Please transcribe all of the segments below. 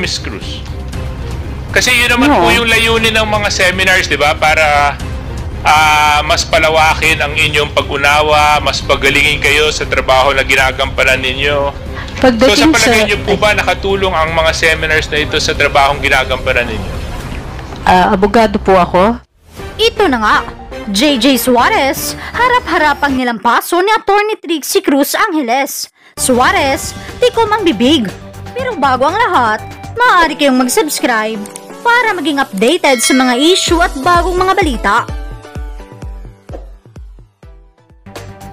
Miss Cruz? Kasi yun naman po yung layunin ng mga seminars, di ba? Para mas palawakin ang inyong pag-unawa, mas pagalingin kayo sa trabaho na ginagampanan ninyo. So sa palagay niyo po ba nakatulong ang mga seminars na ito sa trabahong ginagampanan ninyo? Abogado po ako. Ito na nga, JJ Suarez, harap-harapang nilampaso ni Atty. Trixie Cruz Angeles. Suarez, tikom ang bibig. Pero bago ang lahat, maaari kayong mag-subscribe para maging updated sa mga issue at bagong mga balita.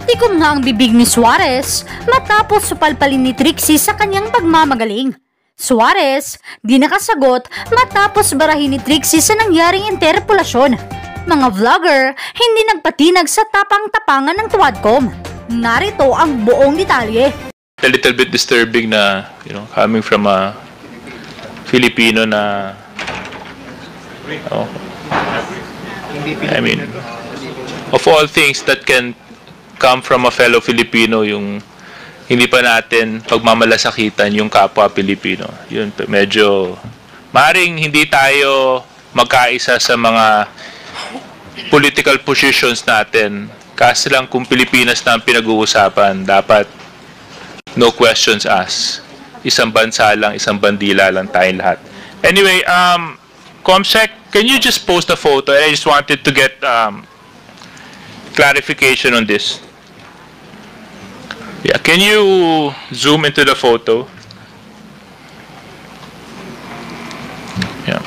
Tikom nga ang bibig ni Suarez matapos supalpalin ni Trixie sa kanyang pagmamagaling. Suarez, di nakasagot matapos barahin ni Trixie sa nangyaring interpolasyon. Mga vlogger, hindi nagpatinag sa tapang-tapangan ng Tuwadcom. Narito ang buong detalye. A little bit disturbing na, coming from a Filipino na, I mean, of all things that can come from a fellow Filipino, yung hindi pa natin pagmamalasakitan yung kapwa Pilipino. Yun, medyo, maring hindi tayo magkaisa sa mga political positions natin. Kasi lang kung Pilipinas na ang pinag-uusapan, dapat no questions asked. Isang bansa lang, isang bandila lang tayong lahat. Anyway, Comsec, can you just post a photo? I just wanted to get clarification on this. Yeah, can you zoom into the photo? Yeah.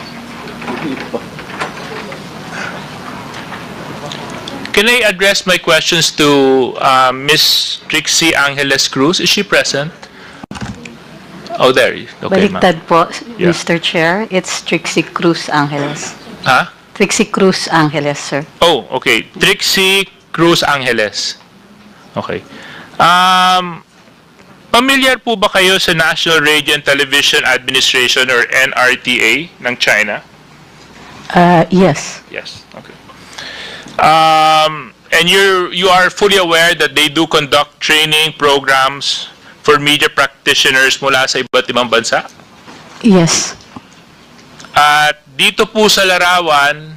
Can I address my questions to Miss Trixie Angeles Cruz? Is she present? Oh, there. Okay, Baliktad po, yeah. Mr. Chair. It's Trixie Cruz Angeles. Huh? Trixie Cruz Angeles, sir. Oh, okay. Trixie Cruz Angeles. Okay. Familiar po ba kayo sa National Radio and Television Administration or NRTA ng China? Yes. Yes. Okay. And you are fully aware that they do conduct training programs for media practitioners mula sa iba't ibang bansa? Yes. At dito po sa larawan,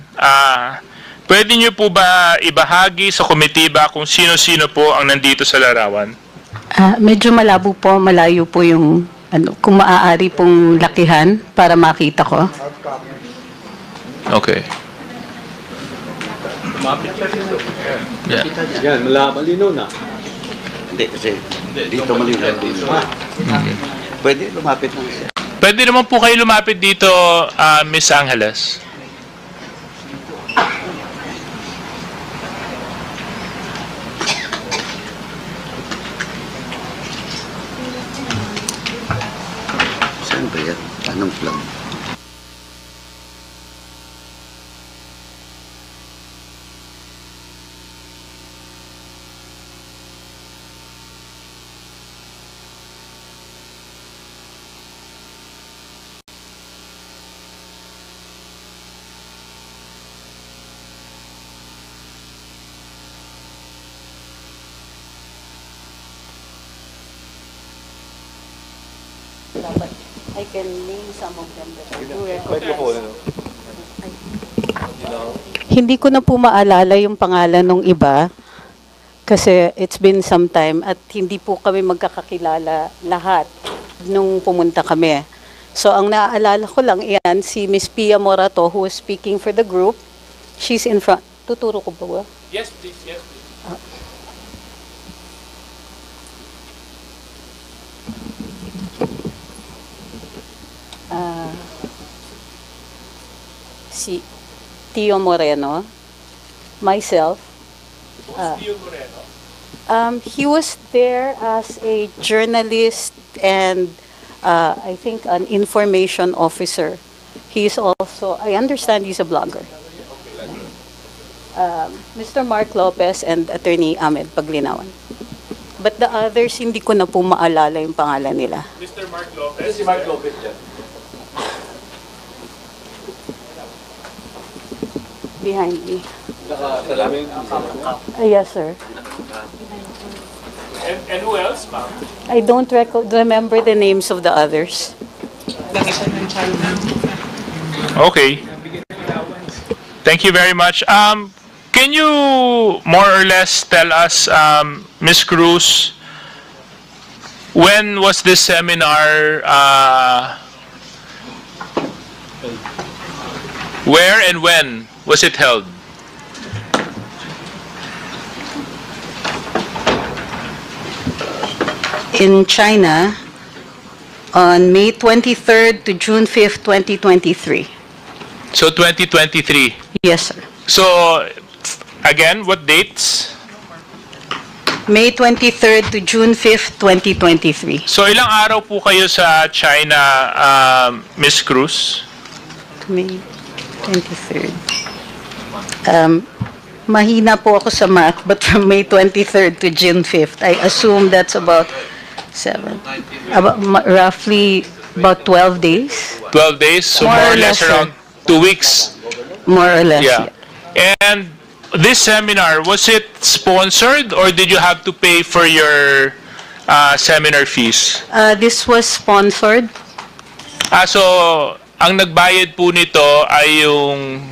pwede niyo po ba ibahagi sa komitiba kung sino-sino po ang nandito sa larawan? Medyo malabo po, malayo po yung kung maaari pong lakihan para makita ko. Okay. Yeah. Yan, malinaw na. Hindi, kasi dito malinaw. Pwede lumapit lang siya. Pwede naman po kayo lumapit dito, Miss Angeles. Saan ba yan? Anong plan? I can name some of them that I do recognize. Hindi ko na po maalala yung pangalan ng iba kasi it's been some time at hindi po kami magkakakilala lahat nung pumunta kami. So ang naaalala ko lang iyan si Miss Pia Morato who was speaking for the group. She's in front. Tuturo ko ba? Yes, please. Yes, please. Si Tio Moreno, myself. Tio Moreno? He was there as a journalist and I think an information officer. He's also, I understand he's a blogger. Mr. Mark Lopez and Attorney Ahmed Paglinawan. But the others, hindi ko na po maalala yung pangalan nila. Mr. Mark Lopez? Si Mark Lopez dyan. Behind me. Nakasalamin. Yes, sir. And who else, ma'am? I don't remember the names of the others. Okay. Thank you very much. Can you more or less tell us, Ms. Cruz, when was this seminar, where and when was it held? In China, on May 23rd to June 5th, 2023. So 2023. Yes, sir. So, again, what dates? May 23rd to June 5th, 2023. So, ilang araw po kayo sa China, Ms. Cruz? May 23rd. Mahina po ako sa math, but from May 23rd to June 5th, I assume that's about roughly about 12 days. 12 days? So, More more or or less less, around 2 weeks? More or less. Yeah. And this seminar, was it sponsored or did you have to pay for your seminar fees? This was sponsored. So, ang nagbayad po nito ay yung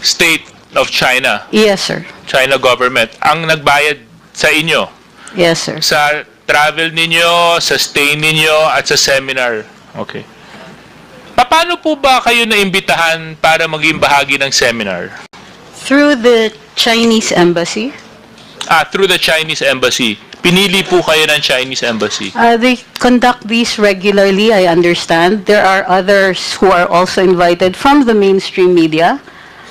state of China, Yes, sir. China government. Ang nagbayad sa inyo, Yes, sir. sa travel ninyo, sa stay ninyo, at sa seminar. Okay. Paano po ba kayo naimbitahan para maging bahagi ng seminar? Through the Chinese embassy. Through the Chinese embassy. Pinili po kayo ng Chinese embassy. They conduct these regularly, I understand. There are others who are also invited from the mainstream media.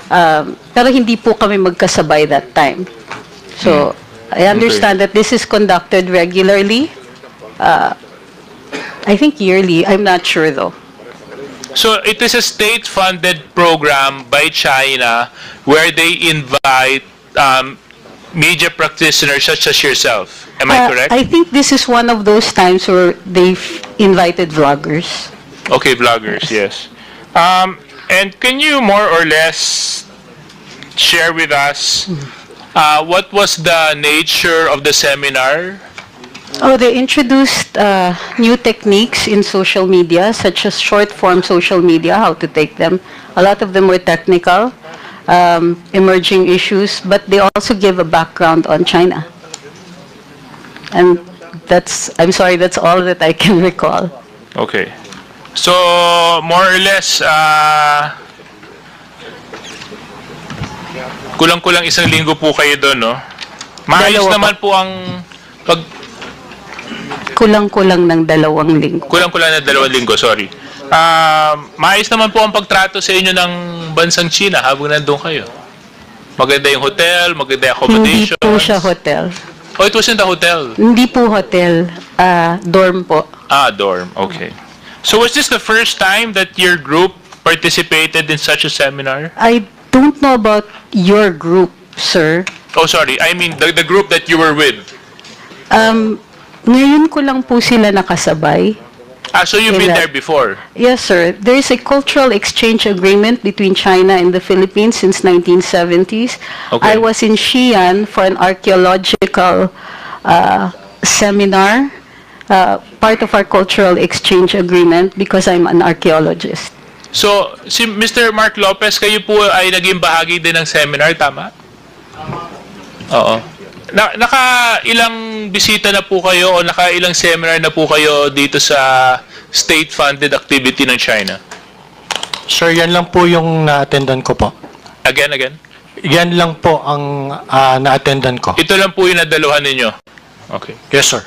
Pero hindi po kami magkasabay that time. So, I understand that this is conducted regularly. I think yearly. I'm not sure though. So, it is a state-funded program by China where they invite media practitioners such as yourself. Am I correct? I think this is one of those times where they've invited vloggers. Okay, vloggers, yes. And can you more or less share with us what was the nature of the seminar? Oh, they introduced new techniques in social media, such as short-form social media, how to take them. A lot of them were technical, emerging issues, but they also give a background on China. And I'm sorry, that's all that I can recall. Okay. So, more or less, kulang-kulang isang linggo po kayo doon, no? Maayos Dalawa naman po ang Kulang-kulang ng 2 linggo. Kulang-kulang na 2 linggo, sorry. Maayos naman po ang pagtrato sa inyo ng bansang China habang nandun kayo. Maganda yung hotel, maganda yung Hindi accommodations. po siya hotel. Oh, it wasn't a hotel. Hindi po hotel, dorm po. Dorm. Okay. So was this the first time that your group participated in such a seminar? I don't know about your group, sir. Oh, sorry. I mean the group that you were with. Ngayon ko lang po sila nakasabay. So you've been Ilan? there before? Yes, sir. There is a cultural exchange agreement between China and the Philippines since 1970s. Okay. I was in Xi'an for an archaeological seminar, part of our cultural exchange agreement because I'm an archaeologist. So, si Mr. Mark Lopez, kayo po ay naging bahagi din ng seminar, tama? Oo. Naka-ilang bisita na po kayo o naka-ilang seminar na po kayo dito sa state-funded activity ng China? Sir, yan lang po yung na-attendan ko po. Again? Yan lang po ang na-attendan ko. Ito lang po yung nadaluhan ninyo? Okay. Yes, sir.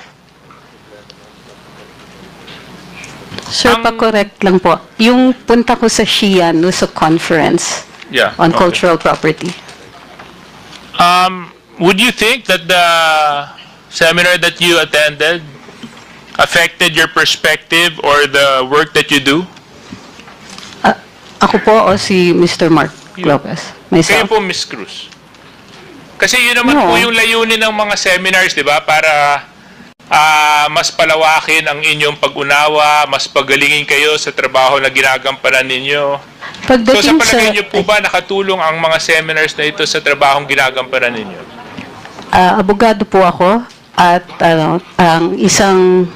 Sir, pa-correct lang po. Yung punta ko sa Xi'an was a conference on cultural property. Would you think that the seminar that you attended affected your perspective or the work that you do? Ako po o si Mr. Mark Lopez? Kayo Myself? po, Ms. Cruz. Kasi yun naman No. po yung layunin ng mga seminars, di ba? Para mas palawakin ang inyong pag-unawa, mas pagalingin kayo sa trabaho na ginagampanan ninyo. So sa Pagdating palagay niyo po ba nakatulong ang mga seminars na ito sa trabahong ginagampanan ninyo? abogado po ako at ang isang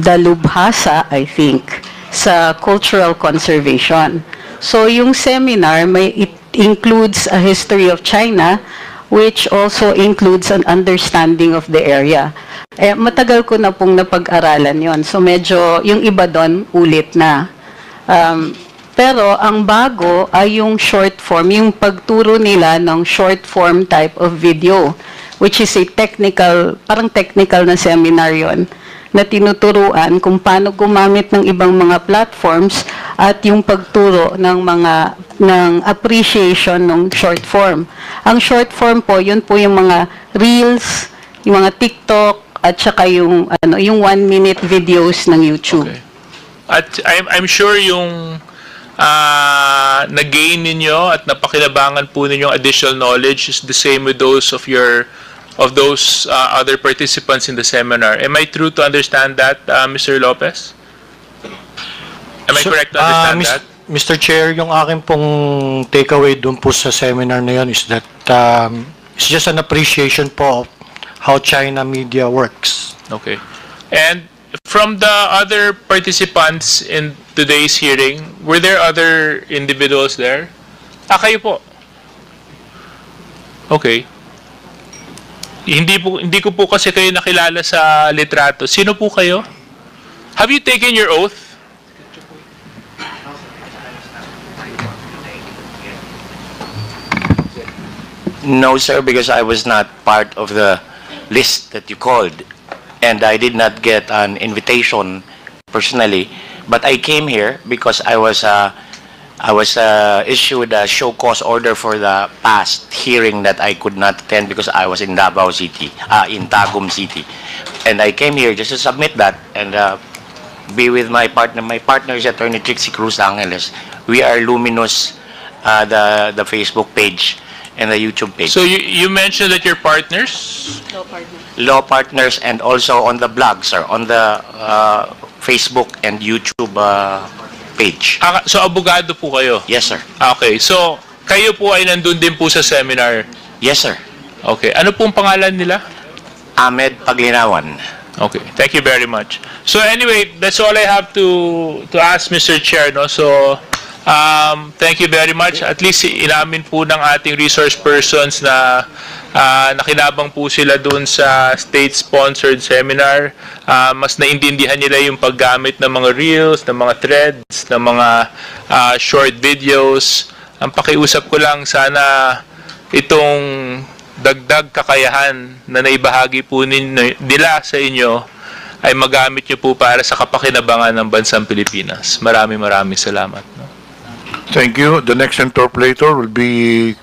dalubhasa, I think, sa cultural conservation. So yung seminar, it includes a history of China, which also includes an understanding of the area. Matagal ko na pong napag-aralan yon. So medyo, yung iba doon, ulit na. Pero ang bago ay yung short form, yung pagturo nila ng short form type of video, which is a technical, parang technical na seminar yon, na tinuturuan kung paano gumamit ng ibang mga platforms at yung pagturo ng appreciation ng short form. Ang short form po, yun po yung mga reels, yung mga TikTok, at saka yung 1-minute videos ng YouTube. Okay. At I'm sure yung na-gain ninyo at napakinabangan po ninyong additional knowledge is the same with those of those other participants in the seminar. Am I true to understand that, Mr. Lopez? Am I correct to understand that? Mr. Chair, yung akin pong takeaway dun po sa seminar na yun is that it's just an appreciation po of how China media works. Okay. And from the other participants in today's hearing, were there other individuals there? Kayo po. Okay. Hindi ko po kasi kayo nakilala sa litrato. Sino po kayo? Have you taken your oath? No, sir, because I was not part of the list that you called, and I did not get an invitation personally. But I came here because I was issued a show cause order for the past hearing that I could not attend because I was in Davao City, in Tagum City, and I came here just to submit that and be with my partner. My partner is Attorney Trixie Cruz Angeles. We are Luminous, the Facebook page and the YouTube page. So you mentioned that you're partners? Law partners, and also on the blog, sir, on the Facebook and YouTube page. So abogado po kayo? Yes, sir. Okay. So kayo po ay nandun din po sa seminar? Yes, sir. Okay. Ano pong pangalan nila? Ahmed Paglinawan. Okay. Thank you very much. So anyway, that's all I have to ask, Mr. Chair, no? So thank you very much. At least inamin po ng ating resource persons na nakinabang po sila doon sa state-sponsored seminar. Mas naintindihan nila yung paggamit ng mga reels, ng mga threads, ng mga short videos. Ang pakiusap ko lang, sana itong dagdag kakayahan na naibahagi po nila sa inyo ay magamit nyo po para sa kapakinabangan ng bansang Pilipinas. Maraming salamat. No? Thank you. The next interpolator will be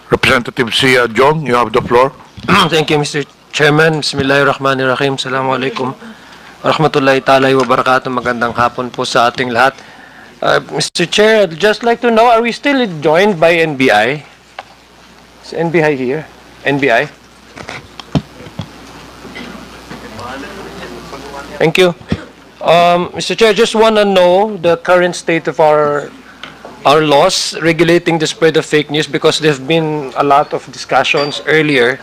Representative Sia Jong. You have the floor. Thank you, Mr. Chairman. Bismillahirrahmanirrahim. Assalamualaikum warahmatullahi ta'ala wa barakatuh. Magandang hapon po sa ating lahat. Mr. Chair, I'd just like to know, are we still joined by NBI? Is NBI here? NBI? Thank you. Mr. Chair, just want to know the current state of our laws regulating the spread of fake news, because there have been a lot of discussions earlier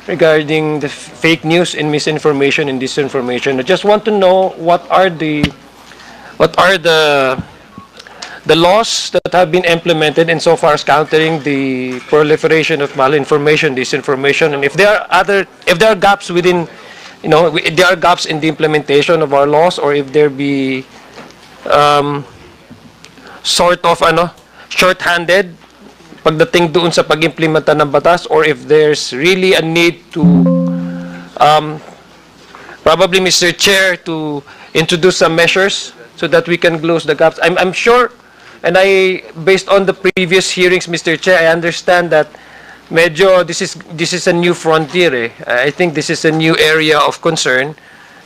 regarding the fake news and misinformation and disinformation. I just want to know what are the laws that have been implemented and so far as countering the proliferation of malinformation, disinformation, and if there are gaps within, if there are gaps in the implementation of our laws, or if there be sort of short-handed pagdating doon sa pag-implementa ng batas, or if there's really a need to probably, Mr. Chair, to introduce some measures so that we can close the gaps. I'm sure, and based on the previous hearings, Mr. Chair, I understand that medyo this is a new frontier. I think this is a new area of concern,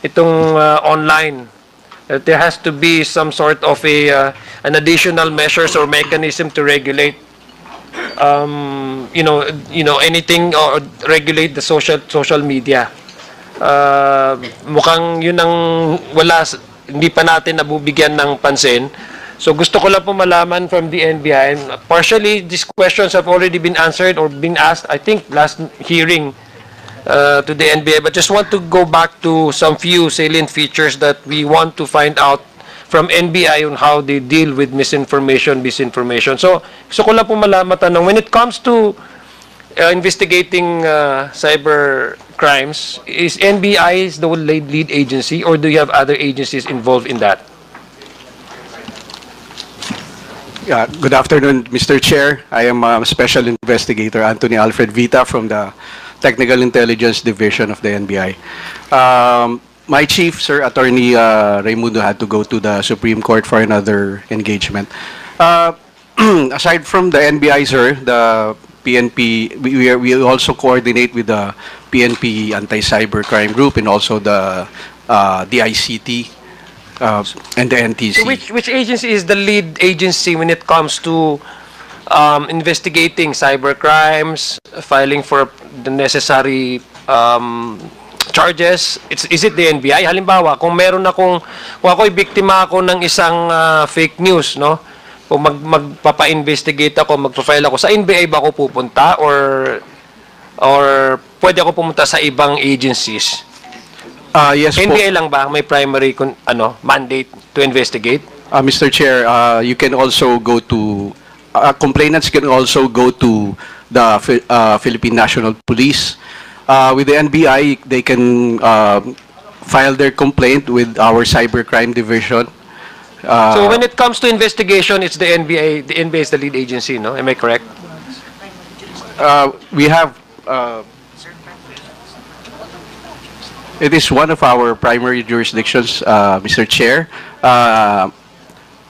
itong online. There has to be some sort of an additional measures or mechanism to regulate, anything, or regulate the social media. Mukhang yun ang hindi pa natin nabubigyan ng pansin. So gusto ko lang po malaman from the NBI, and partially these questions have already been answered or been asked, I think, last hearing to the NBI, but just want to go back to some few salient features that we want to find out from NBI on how they deal with misinformation, disinformation. So ko lang po matanong, when it comes to investigating cyber crimes, is NBI the lead agency, or do you have other agencies involved in that? Yeah, good afternoon, Mr. Chair. I am Special Investigator Anthony Alfred Vita from the Technical Intelligence Division of the NBI. My chief, Sir Attorney Raimundo, had to go to the Supreme Court for another engagement. Aside from the NBI, sir, the PNP, we also coordinate with the PNP Anti-Cybercrime Group and also the DICT and the NTC. So which agency is the lead agency when it comes to investigating cyber crimes, filing for the necessary charges? Is it the NBI? Halimbawa, kung ako'y biktima ako ng isang fake news, no? Kung magpapa-investigate ako, magpa-file ako, sa NBI ba ako pupunta, or pwede ako pumunta sa ibang agencies? Yes, NBI lang ba may primary mandate to investigate? Mr. Chair, you can also go to complainants can also go to the Philippine National Police. With the NBI, they can file their complaint with our cybercrime division. So when it comes to investigation, it's the NBI. The NBI is the lead agency, no? Am I correct? We have. It is one of our primary jurisdictions, Mr. Chair.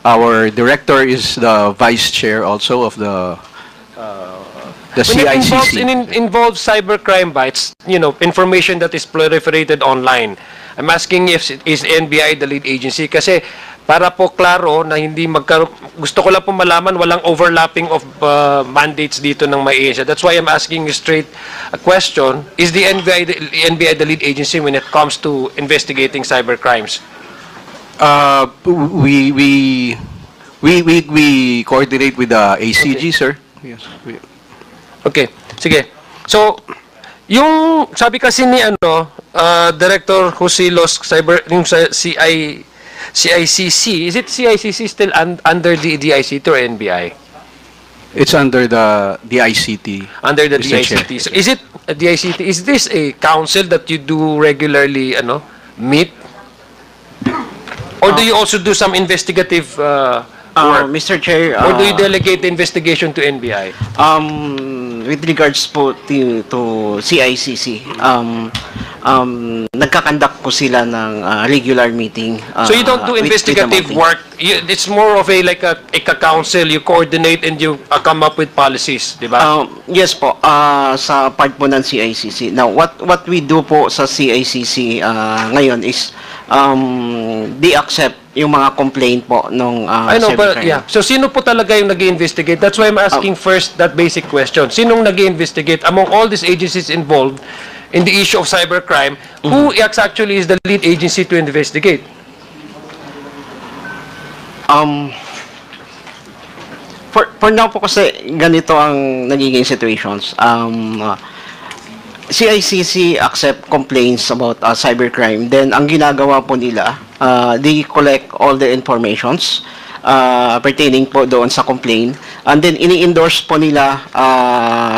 Our director is the vice chair also of the CICC. When it involves cybercrime bites, information that is proliferated online, I'm asking if is NBI the lead agency, kasi para po klaro na hindi gusto ko lang po malaman walang overlapping of mandates dito ng may agency. That's why I'm asking you straight a question. Is the NBI the lead agency when it comes to investigating cyber crimes? We coordinate with the ACG, okay, sir. Yes. Okay, sige. So, yung sabi kasi ni Director Husilos yung CICC, is it CICC still under the DICT or NBI? It's under the DICT. Under the Mr. DICT. Chair. So is it a DICT? Is this a council that you do regularly meet? Or do you also do some investigative work? Mr. Chair, or do you delegate the investigation to NBI? With regards po to CICC, nagkakandak po sila ng regular meeting. So you don't do investigative work. It's more of a council. You coordinate and you come up with policies, di ba? Yes po, sa part po ng CICC. Now, what we do po sa CICC ngayon is they accept yung mga complaint po nung I know, but yeah. So sino po talaga yung nag-investigate? That's why I'm asking first that basic question. Sinong nag-investigate among all these agencies involved in the issue of cybercrime? Who actually is the lead agency to investigate? For now po kasi ganito ang nagiging situations. CICC accept complaints about cybercrime. Then, ang ginagawa po nila, they collect all the informations pertaining po doon sa complaint. And then, ini-endorse po nila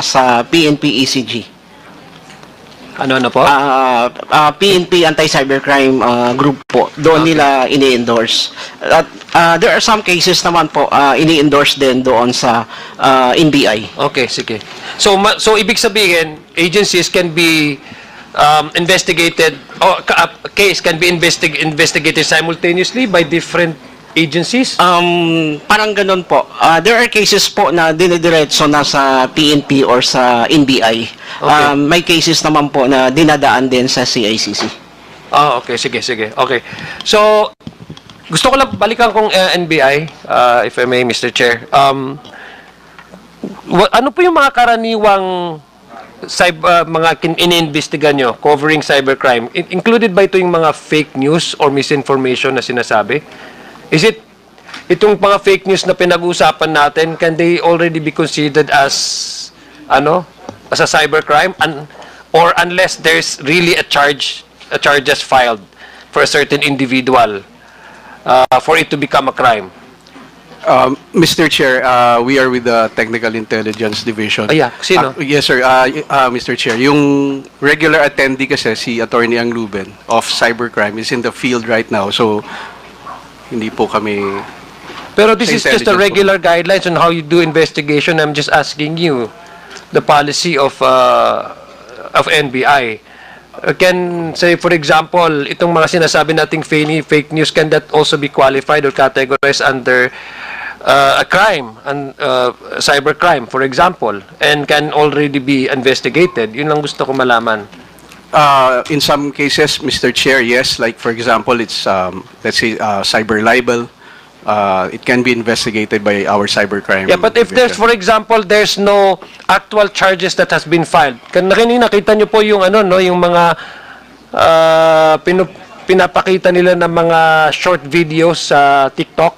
sa PNP ECG. Ano po? PNP Anti-Cybercrime Group po. Doon nila ini-endorse. There are some cases naman po ini-endorse din doon sa NBI. Okay, sige. So ibig sabihin, agencies can be investigated, or a case can be investigated simultaneously by different agencies? Parang ganun po. There are cases po na dinidiretso na sa PNP or sa NBI. Okay. May cases naman po na dinadaan din sa CICC. Okay. Sige. Okay. So, gusto ko lang balikan kong NBI, if I may, Mr. Chair. Ano po yung mga karaniwang mga iniimbestigan nyo covering cybercrime? Included ba ito yung mga fake news or misinformation na sinasabi? Is it itong mga fake news na pinag-uusapan natin, can they already be considered as a cybercrime? or unless there's really a charges filed for a certain individual for it to become a crime. Mr. Chair, we are with the Technical Intelligence Division. Yeah, sino? Yes, sir. Mr. Chair, yung regular attendee kasi si Attorney Angluben of Cybercrime is in the field right now. So, hindi po kami... Pero this is just a regular guidelines on how you do investigation. I'm just asking you the policy of NBI. Can say, for example, itong mga sinasabi nating fake news, can that also be qualified or categorized under a crime, and cybercrime, for example, and can already be investigated? Yun lang gusto ko malaman. In some cases, Mr. Chair, yes. Like, for example, it's, let's say, cyber libel. It can be investigated by our cybercrime. Yeah, but if there's, for example, there's no actual charges that has been filed. Kanina nakita nyo po yung ano, no, yung mga pinapakita nila ng mga short videos sa TikTok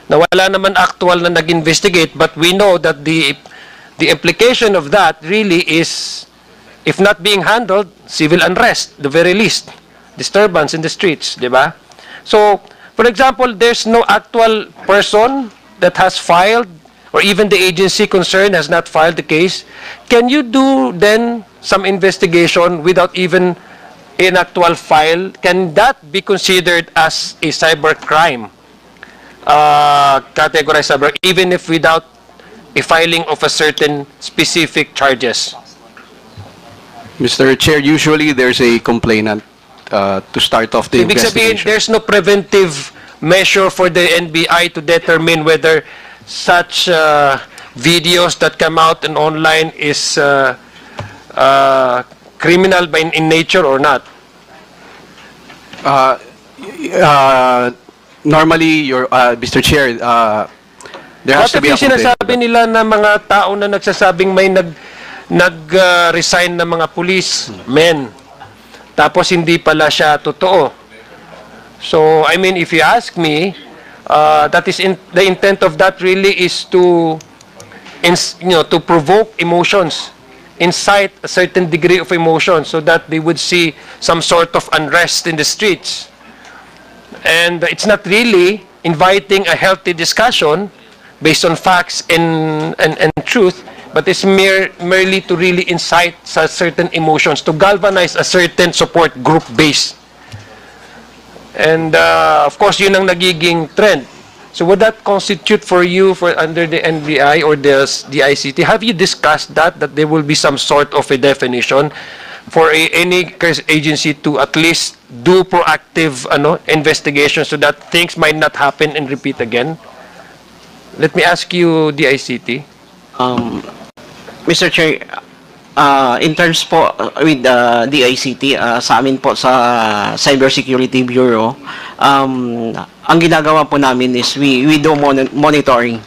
na wala naman actual na nag-investigate, but we know that the implication of that really is, if not being handled, civil unrest, the very least, disturbance in the streets, di ba? So, for example, there's no actual person that has filed, or even the agency concerned has not filed the case. Can you do then some investigation without even an actual file? Can that be considered as a cybercrime? Categorized cyber, even if without a filing of a certain specific charges? Mr. Chair, usually there's a complainant to start off the Ibig sabihin, investigation. there's no preventive measure for the NBI to determine whether such videos that come out and online is criminal in nature or not? Normally, Mr. Chair, there has to be a Bakit yung sinasabi nila na mga tao na nagsasabing may nag-resign na mga police men, tapos hindi pala siya totoo? So, I mean, if you ask me, that is the intent of that really is to, to provoke emotions, incite a certain degree of emotion, so that they would see some sort of unrest in the streets. And it's not really inviting a healthy discussion based on facts and truth, but it's merely to really incite certain emotions, to galvanize a certain support group base. And of course, yun ang nagiging trend. So would that constitute for you under the NBI or the DICT? Have you discussed that there will be some sort of a definition for any agency to at least do proactive investigation so that things might not happen and repeat again? Let me ask you, DICT. Mr. Chair, in terms po with the DICT, sa amin po sa Cybersecurity Bureau, ang ginagawa po namin is we do monitoring.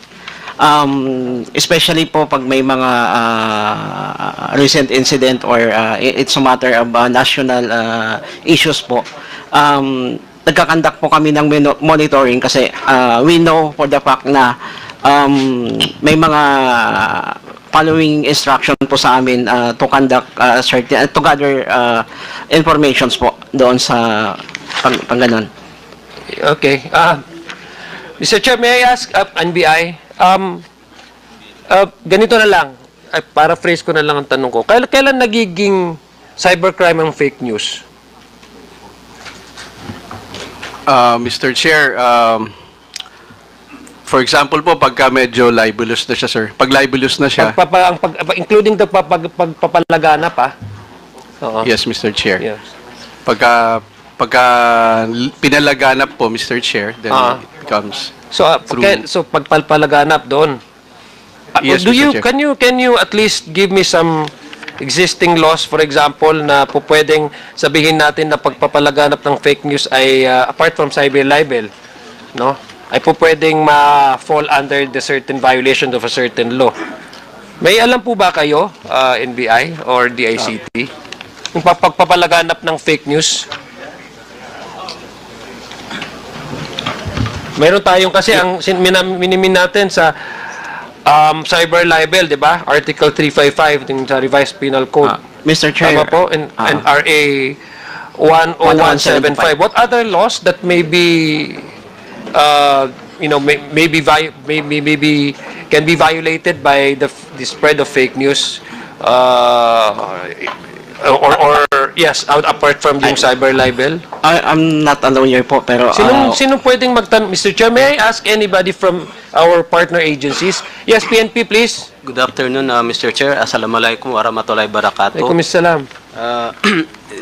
Especially po pag may mga recent incident or it's a matter of national issues po. Nagkakandak po kami ng monitoring kasi we know for the fact na may mga following instruction po sa amin to conduct certain to gather informations po doon sa pang ganon. Okay. Mr. Chair, may I ask NBI? Ganito na lang. Paraphrase ko na lang ang tanong ko. Kailan nagiging cybercrime ang fake news? Mr. Chair, for example po, pagka medyo libelous na siya, sir. Pag libelous na siya... Including the pagpapalaganap, pa? Oo. Yes, Mr. Chair. Yes. Pagka pinalaganap po, Mr. Chair, then it becomes... So pagpapalaganap doon. Yes, Mr. Chair. Can you at least give me some existing laws, for example, na po pwedeng sabihin natin na pagpapalaganap ng fake news ay apart from cyber libel, no? Ay po pwedeng ma-fall under the certain violation of a certain law. May alam po ba kayo, NBI or DICT, yung pagpapalaganap ng fake news? Meron tayong kasi ang minimin natin sa cyber libel, 'di ba? Article 355 ng sa Revised Penal Code. Mr. Chair. Tama po? And RA 10175. What other laws that may be, maybe can be violated by the spread of fake news? Yes, apart from yung cyber libel? I'm not a lawyer po, pero... Sino pwedeng magtanong? Mr. Chair, may I ask anybody from our partner agencies? Yes, PNP, please. Good afternoon, Mr. Chair. Assalamualaikum warahmatullahi wabarakatuh. Alaikum assalam.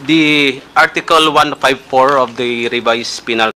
The Article 154 of the revised penal